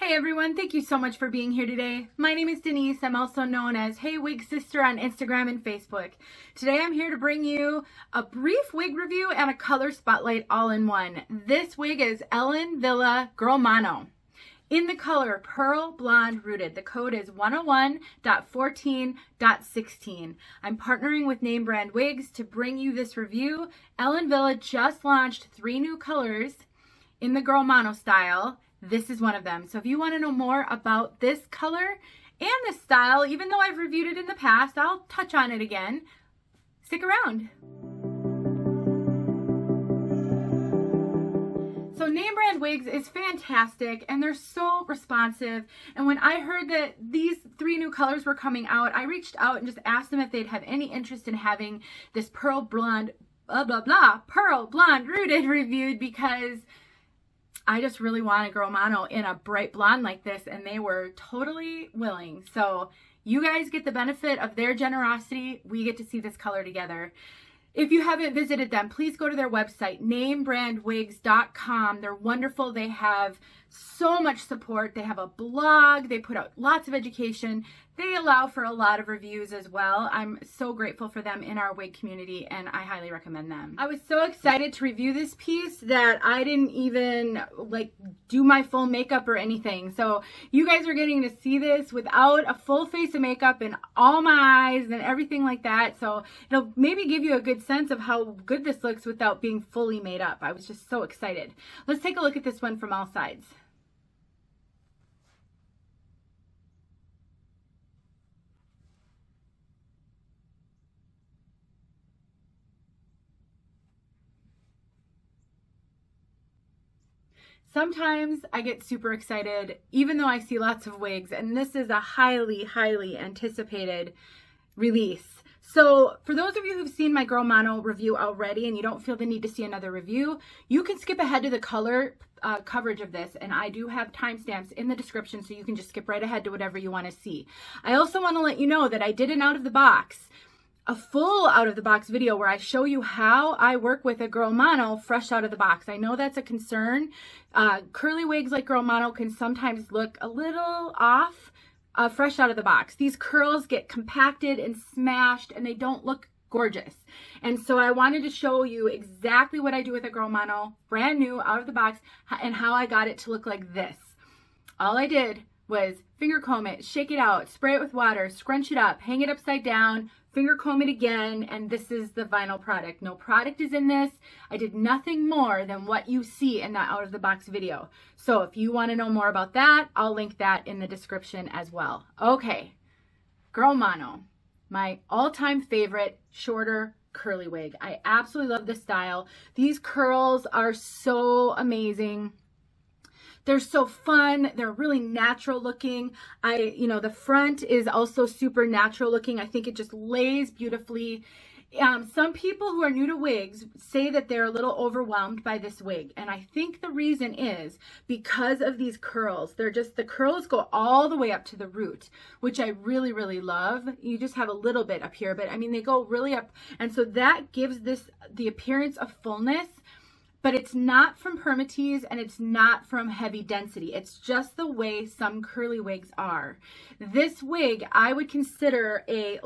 Hey everyone, thank you so much for being here today. My name is Denise. I'm also known as heywigsister on Instagram and Facebook. Today I'm here to bring you a brief wig review and a color spotlight all in one. This wig is Wille Girl Mono in the color Pearl Blonde Rooted. The code is 101.14.16. I'm partnering with name brand wigs to bring you this review. Wille just launched 3 new colors in the Girl Mono style. This is one of them. So if you want to know more about this color and this style, even though I've reviewed it in the past, I'll touch on it again. Stick around. So name brand wigs is fantastic and they're so responsive. And when I heard that these 3 new colors were coming out, I reached out and just asked them if they'd have any interest in having this Pearl Blonde, Pearl Blonde Rooted reviewed, because I just really want a Girl Mono in a bright blonde like this, and they were totally willing. So you guys get the benefit of their generosity. We get to see this color together. If you haven't visited them, please go to their website, namebrandwigs.com. They're wonderful. They have so much support. They have a blog. They put out lots of education. They allow for a lot of reviews as well. I'm so grateful for them in our wig community, and I highly recommend them. I was so excited to review this piece that I didn't even do my full makeup or anything. So you guys are getting to see this without a full face of makeup and all my eyes and everything like that. So it'll maybe give you a good sense of how good this looks without being fully made up. I was just so excited. Let's take a look at this one from all sides. Sometimes I get super excited, even though I see lots of wigs, and this is a highly, highly anticipated release. So for those of you who've seen my Girl Mono review already and you don't feel the need to see another review, you can skip ahead to the color coverage of this, and I do have timestamps in the description, so you can just skip right ahead to whatever you want to see. I also want to let you know that I did an out of the box, a full out of the box video where I show you how I work with a Girl Mono fresh out of the box. I know that's a concern. Curly wigs like Girl Mono can sometimes look a little off fresh out of the box. These curls get compacted and smashed and they don't look gorgeous. And so I wanted to show you exactly what I do with a Girl Mono, brand new out of the box, and how I got it to look like this. All I did was finger comb it, shake it out, spray it with water, scrunch it up, hang it upside down, finger comb it again, and this is the final product. No product is in this. I did nothing more than what you see in that out of the box video. So if you want to know more about that, I'll link that in the description as well. Okay, Girl Mono, my all-time favorite shorter curly wig. I absolutely love this style. These curls are so amazing. They're so fun. They're really natural looking. The front is also super natural looking. I think it just lays beautifully. Some people who are new to wigs say that they're a little overwhelmed by this wig. And I think the reason is because of these curls. The curls go all the way up to the root, which I really, really love. You just have a little bit up here, but I mean, they go really up. And so that gives this the appearance of fullness. But it's not from permatease and it's not from heavy density. It's just the way some curly wigs are. This wig, I would consider I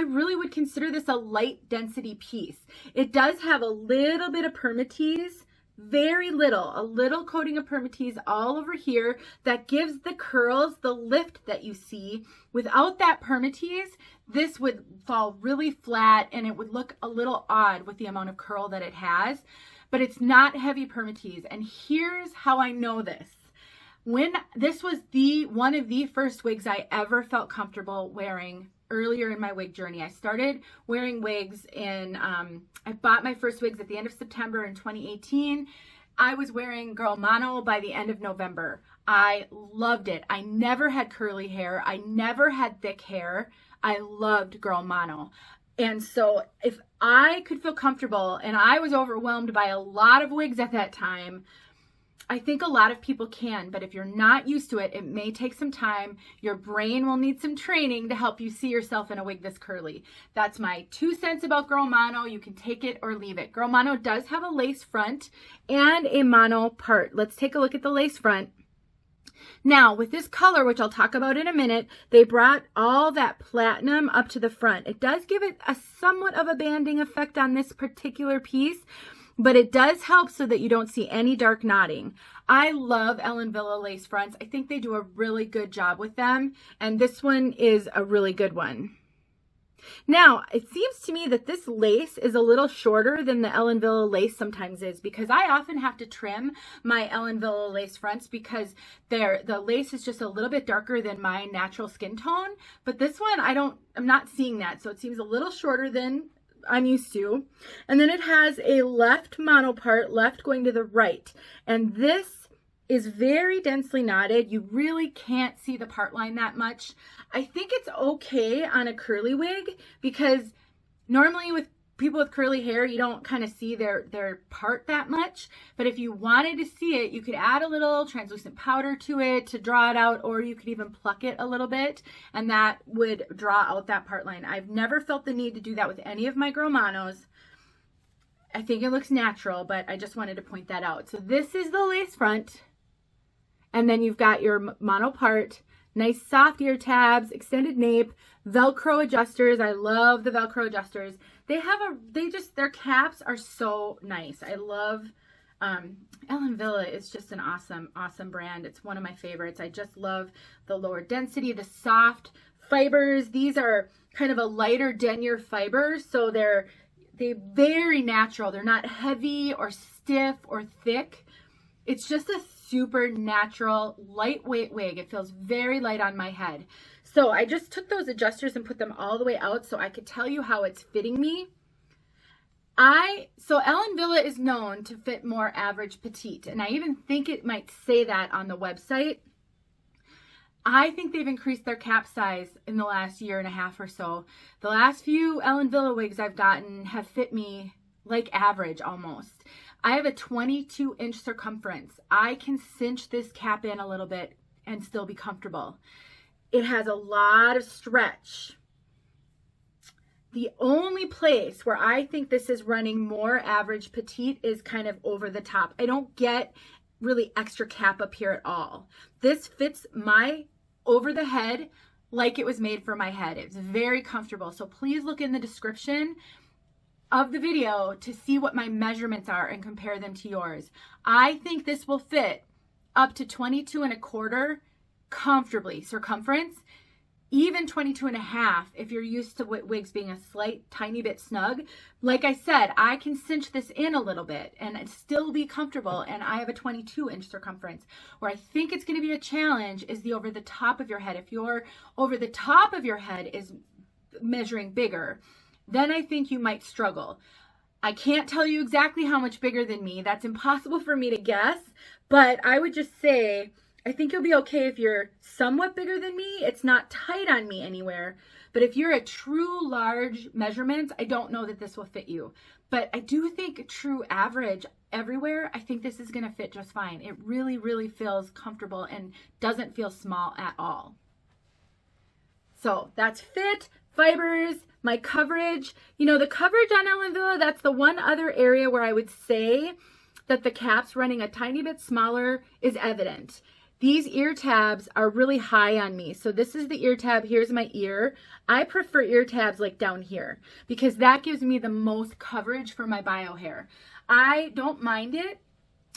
really would consider this a light density piece. It does have a little bit of permatease, very little, a little coating of permatease all over here that gives the curls the lift that you see. Without that permatease, this would fall really flat and it would look a little odd with the amount of curl that it has, but it's not heavy permatease. And here's how I know this. When this was one of the first wigs I ever felt comfortable wearing earlier in my wig journey. I started wearing wigs I bought my first wigs at the end of September in 2018. I was wearing Girl Mono by the end of November. I loved it. I never had curly hair. I never had thick hair. I loved Girl Mono. And so if I could feel comfortable, and I was overwhelmed by a lot of wigs at that time, I think a lot of people can, but if you're not used to it, it may take some time. Your brain will need some training to help you see yourself in a wig this curly. That's my 2 cents about Girl Mono. You can take it or leave it. Girl Mono does have a lace front and a mono part. Let's take a look at the lace front. Now, with this color, which I'll talk about in a minute, they brought all that platinum up to the front. It does give it a somewhat of a banding effect on this particular piece, but it does help so that you don't see any dark knotting. I love Ellen Wille lace fronts. I think they do a really good job with them, and this one is a really good one. Now, it seems to me that this lace is a little shorter than the Ellen Wille lace sometimes is, because I often have to trim my Ellen Wille lace fronts because the lace is just a little bit darker than my natural skin tone. But this one, I'm not seeing that, so it seems a little shorter than I'm used to. And then it has a left mono part, left going to the right. And this is very densely knotted. You really can't see the part line that much. I think it's okay on a curly wig because normally with people with curly hair, you don't kind of see their part that much. But if you wanted to see it, you could add a little translucent powder to it to draw it out, or you could even pluck it a little bit, and that would draw out that part line. I've never felt the need to do that with any of my Girl Monos. I think it looks natural, but I just wanted to point that out. So this is the lace front, and then you've got your mono part. Nice soft ear tabs, extended nape, Velcro adjusters. I love the Velcro adjusters. Their caps are so nice. I love, Ellen Wille is just an awesome, awesome brand. It's one of my favorites. I just love the lower density, the soft fibers. These are kind of a lighter denier fiber, so they're very natural. They're not heavy or stiff or thick. It's just a super natural, lightweight wig. It feels very light on my head. So I just took those adjusters and put them all the way out so I could tell you how it's fitting me. So Ellen Wille is known to fit more average petite, and I even think it might say that on the website. I think they've increased their cap size in the last year and a half or so. The last few Ellen Wille wigs I've gotten have fit me like average almost. I have a 22-inch circumference. I can cinch this cap in a little bit and still be comfortable. It has a lot of stretch. The only place where I think this is running more average petite is kind of over the top. I don't get really extra cap up here at all. This fits my over the head like it was made for my head. It's very comfortable. So please look in the description of the video to see what my measurements are and compare them to yours. I think this will fit up to 22.25 comfortably. Circumference, even 22.5 if you're used to wigs being a slight tiny bit snug. Like I said, I can cinch this in a little bit and still be comfortable, and I have a 22-inch circumference. Where I think it's going to be a challenge is the over the top of your head. If your over the top of your head is measuring bigger, then I think you might struggle. I can't tell you exactly how much bigger than me. That's impossible for me to guess, but I would just say I think you'll be okay if you're somewhat bigger than me. It's not tight on me anywhere, but if you're a true large measurement, I don't know that this will fit you. But I do think true average everywhere, I think this is going to fit just fine. It really, really feels comfortable and doesn't feel small at all. So that's fit, fibers, my coverage. You know, the coverage on Ellen Wille, that's the one other area where I would say that the cap's running a tiny bit smaller is evident. These ear tabs are really high on me. So this is the ear tab. Here's my ear. I prefer ear tabs like down here because that gives me the most coverage for my bio hair. I don't mind it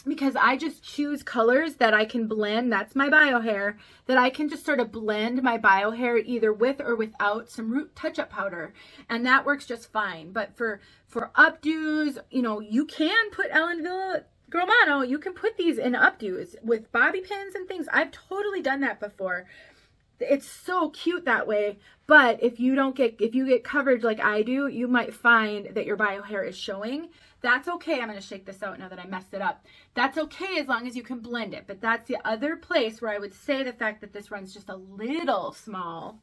because I just choose colors that I can blend. That's my bio hair, that I can just sort of blend my bio hair either with or without some root touch-up powder, and that works just fine. But for updos, you know, you can put Ellen Wille Girl Mono, you can put these in updos with bobby pins and things. I've totally done that before. It's so cute that way. But if you get coverage like I do, you might find that your bio hair is showing. That's okay. I'm going to shake this out now that I messed it up. That's okay as long as you can blend it. But that's the other place where I would say the fact that this runs just a little small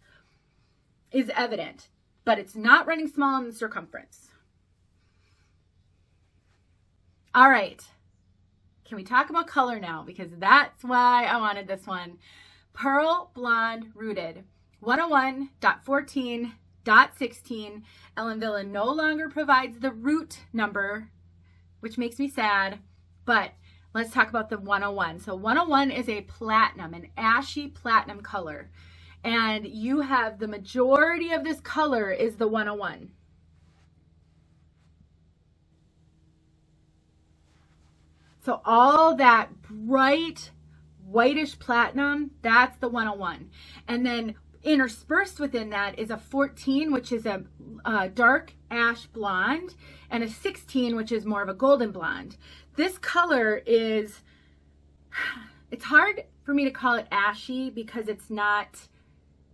is evident. But it's not running small in the circumference. All right. Can we talk about color now? Because that's why I wanted this one. Pearl Blonde Rooted. 101.14.16. Ellen Wille no longer provides the root number, which makes me sad, but let's talk about the 101. So 101 is a platinum, an ashy platinum color. And you have the majority of this color is the 101. So all that bright whitish platinum, that's the 101. And then interspersed within that is a 14, which is a dark ash blonde, and a 16, which is more of a golden blonde. This color is, it's hard for me to call it ashy because it's not,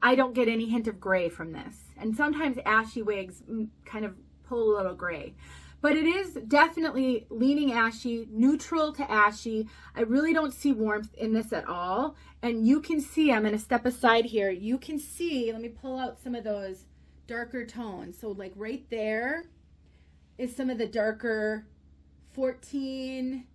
I don't get any hint of gray from this. And sometimes ashy wigs kind of pull a little gray. But it is definitely leaning ashy, neutral to ashy. I really don't see warmth in this at all. And you can see, I'm going to step aside here. You can see, let me pull out some of those darker tones. So like right there is some of the darker 14,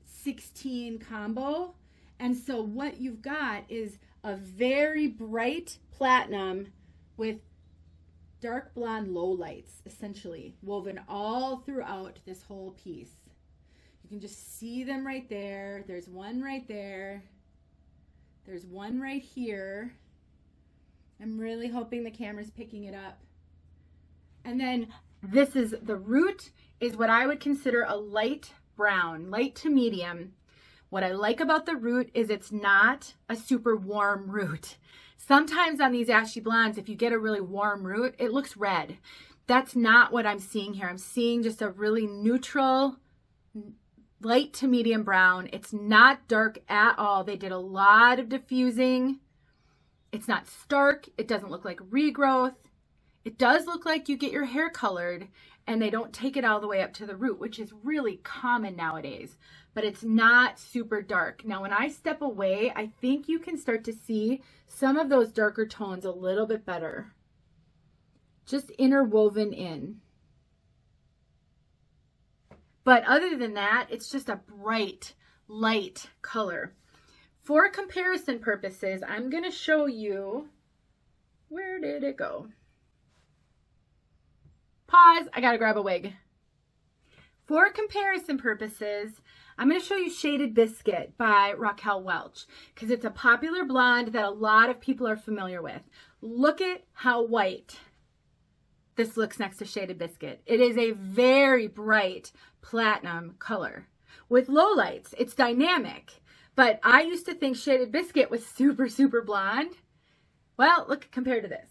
16 combo. And so what you've got is a very bright platinum with dark blonde lowlights, essentially, woven all throughout this whole piece. You can just see them right there. There's one right there. There's one right here. I'm really hoping the camera's picking it up. And then this is, the root is what I would consider a light brown, light to medium. What I like about the root is it's not a super warm root. Sometimes on these ashy blondes, if you get a really warm root, it looks red. That's not what I'm seeing here. I'm seeing just a really neutral, light to medium brown. It's not dark at all. They did a lot of diffusing. It's not stark. It doesn't look like regrowth. It does look like you get your hair colored and they don't take it all the way up to the root, which is really common nowadays. But it's not super dark. Now, when I step away, I think you can start to see some of those darker tones a little bit better. Just interwoven in. But other than that, it's just a bright, light color. For comparison purposes, I'm going to show you, where did it go? Pause, I got to grab a wig. For comparison purposes, I'm going to show you Shaded Biscuit by Raquel Welch because it's a popular blonde that a lot of people are familiar with. Look at how white this looks next to Shaded Biscuit. It is a very bright platinum color with lowlights. It's dynamic, but I used to think Shaded Biscuit was super, super blonde. Well, look compared to this.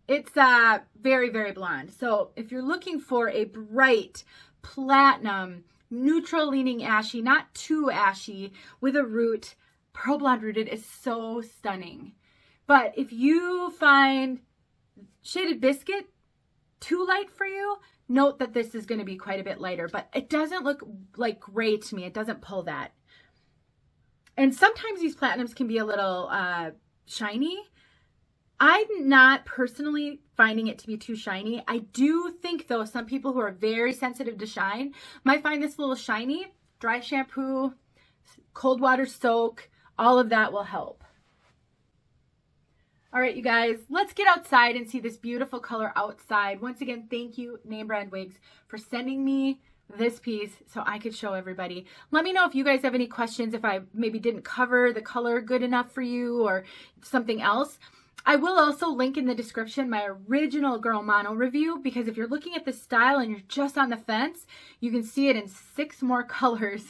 It's very, very blonde. So if you're looking for a bright platinum, neutral leaning ashy, not too ashy, with a root, Pearl Blonde Rooted is so stunning. But if you find Shaded Biscuit too light for you, note that this is going to be quite a bit lighter. But it doesn't look like gray to me. It doesn't pull that. And sometimes these platinums can be a little shiny. I'm not personally finding it to be too shiny. I do think, though, some people who are very sensitive to shine might find this a little shiny. Dry shampoo, cold water soak, all of that will help. All right, you guys, let's get outside and see this beautiful color outside. Once again, thank you, Name Brand Wigs, for sending me this piece so I could show everybody. Let me know if you guys have any questions, if I maybe didn't cover the color good enough for you or something else. I will also link in the description my original Girl Mono review, because if you're looking at this style and you're just on the fence, you can see it in 6 more colors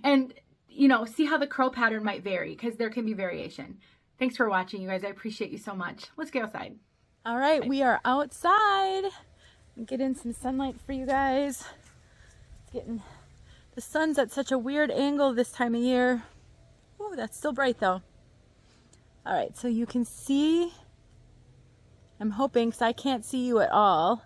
and, you know, see how the curl pattern might vary, because there can be variation. Thanks for watching, you guys. I appreciate you so much. Let's get outside. All right, we are outside. Get in some sunlight for you guys. It's getting, the sun's at such a weird angle this time of year. Oh, that's still bright though. All right, so you can see, I'm hoping, because I can't see you at all.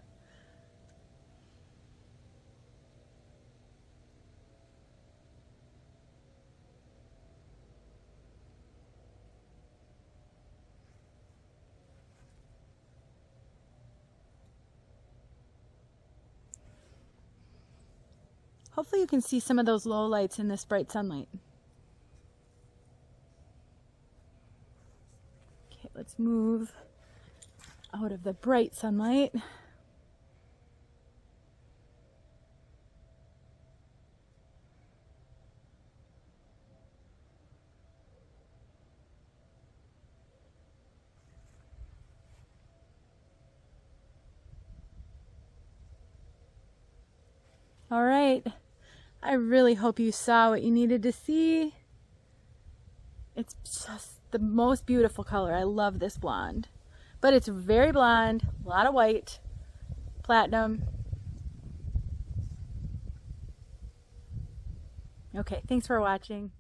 Hopefully you can see some of those low lights in this bright sunlight. Okay, let's move out of the bright sunlight. All right, I really hope you saw what you needed to see. It's just the most beautiful color. I love this blonde, but it's very blonde, a lot of white, platinum. Okay, thanks for watching.